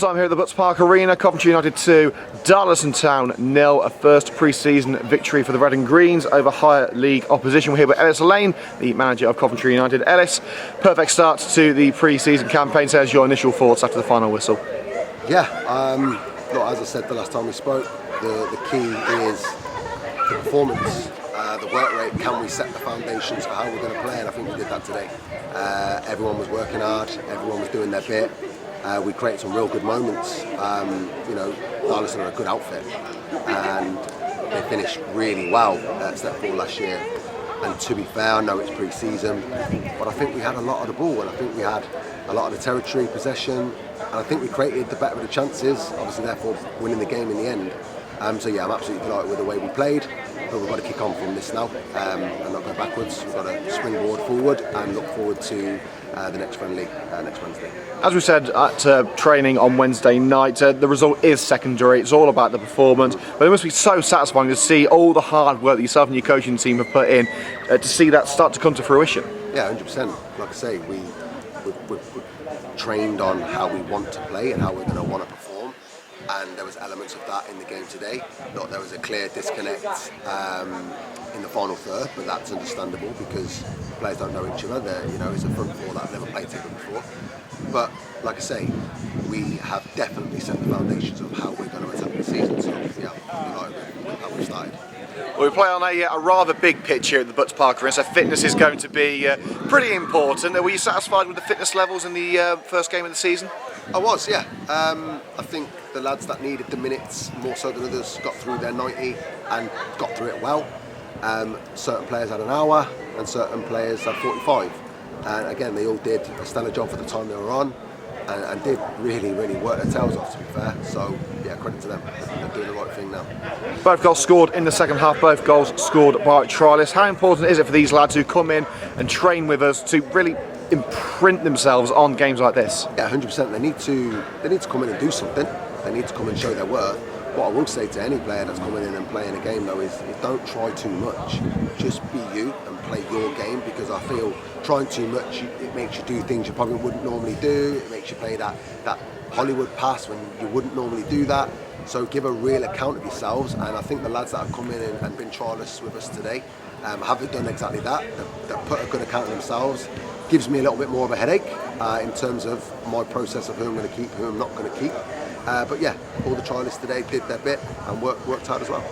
Time here at the Butts Park Arena. Coventry United 2, Darlaston Town 0. A first pre-season victory for the Red and Greens over higher league opposition. We're here with Ellis Alleyne, the manager of Coventry United. Ellis, perfect start to the pre-season campaign. Says your initial thoughts after the final whistle. Yeah, look, as I said the last time we spoke, the key is the performance, the work rate. Can we set the foundations for how we're going to play? And I think we did that today. Everyone was working hard, everyone was doing their bit. We created some real good moments. You know, Darlaston are a good outfit, and they finished really well at step 4 last year. And to be fair, I know it's pre-season, but I think we had a lot of the ball, and I think we had a lot of the territory, possession, and I think we created the better of the chances, obviously therefore winning the game in the end. So yeah, I'm absolutely delighted with the way we played, but we've got to kick on from this now and not go backwards. We've got to springboard forward and look forward to the next friendly next Wednesday. As we said at training on Wednesday night, the result is secondary. It's all about the performance, but it must be so satisfying to see all the hard work that yourself and your coaching team have put in to see that start to come to fruition. Yeah, 100%. Like I say, we've trained on how we want to play and how we're going to want to perform, and there was elements of that in the game today. Look, there was a clear disconnect in the final third, but that's understandable because players don't know each other. You know, it's a front four that have never played together before. But like I say, we have definitely set the foundations of how we're going to attack the season. So yeah, how we started. Well, we play on a rather big pitch here at the Butts Park Arena, so fitness is going to be pretty important. Were you satisfied with the fitness levels in the first game of the season? I was, yeah. I think the lads that needed the minutes more so than others got through their 90 and got through it well. Certain players had an hour and certain players had 45. And again, they all did a stellar job for the time they were on and did really work their tails off, to be fair. So yeah, credit to them. They're doing the right thing now. Both goals scored in the second half, both goals scored by trialists. How important is it for these lads who come in and train with us to really imprint themselves on games like this? Yeah, 100%. They need to come in and do something. They need to come and show their worth. What I will say to any player that's coming in and playing a game though is don't try too much. Just be you and play your game, because I feel trying too much, it makes you do things you probably wouldn't normally do. It makes you play that Hollywood pass when you wouldn't normally do that. So give a real account of yourselves, and I think the lads that have come in and been trialists with us today haven't done exactly that. They've put a good account of themselves. Gives me a little bit more of a headache in terms of my process of who I'm going to keep, who I'm not going to keep. But yeah, all the trialists today did their bit and worked hard as well.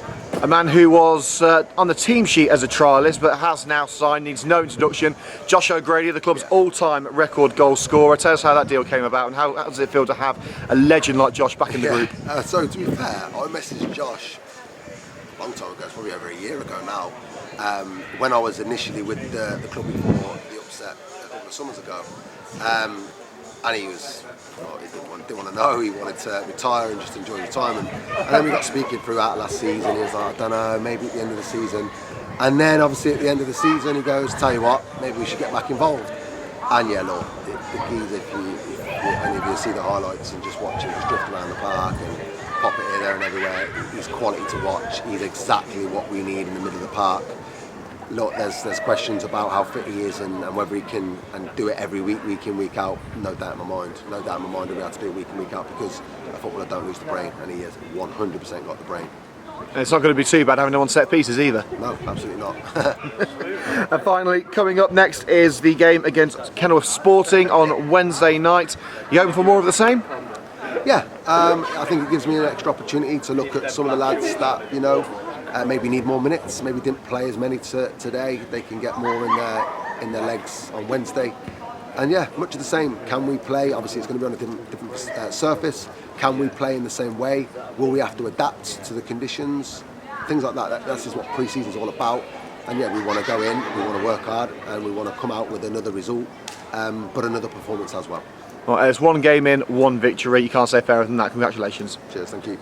A man who was on the team sheet as a trialist but has now signed, needs no introduction, Josh O'Grady, the club's all-time record goal scorer. Tell us how that deal came about and how does it feel to have a legend like Josh back in the group? So to be fair, I messaged Josh a long time ago, it's probably over a year ago now, when I was initially with the club before the upset a couple of summers ago. And he was, he didn't want to know, he wanted to retire and just enjoy retirement. And then we got speaking throughout last season. He was like, I don't know, maybe at the end of the season. And then obviously at the end of the season he goes, tell you what, maybe we should get back involved. And yeah, look, the keys, if any of you see the highlights and just watch him just drift around the park and pop it here, there and everywhere, he's quality to watch. He's exactly what we need in the middle of the park. Look, there's questions about how fit he is and whether he can do it every week in, week out. No doubt in my mind. No doubt in my mind he'll be able to do it week in, week out, because a footballer don't lose the brain, and he has 100% got the brain. And it's not going to be too bad having him on set pieces either. No, absolutely not. And finally, coming up next is the game against Kenilworth Sporting on Wednesday night. You hoping for more of the same? Yeah, I think it gives me an extra opportunity to look at some of the lads that, you know, maybe need more minutes, maybe didn't play as many today. They can get more in their legs on Wednesday. And yeah, much of the same. Can we play? Obviously it's going to be on a different surface. Can we play in the same way? Will we have to adapt to the conditions? Things like that. That's just what pre-season is all about. And yeah, we want to go in, we want to work hard, and we want to come out with another result, but another performance as well. Well, it's one game in, one victory. You can't say fairer than that. Congratulations. Cheers, thank you.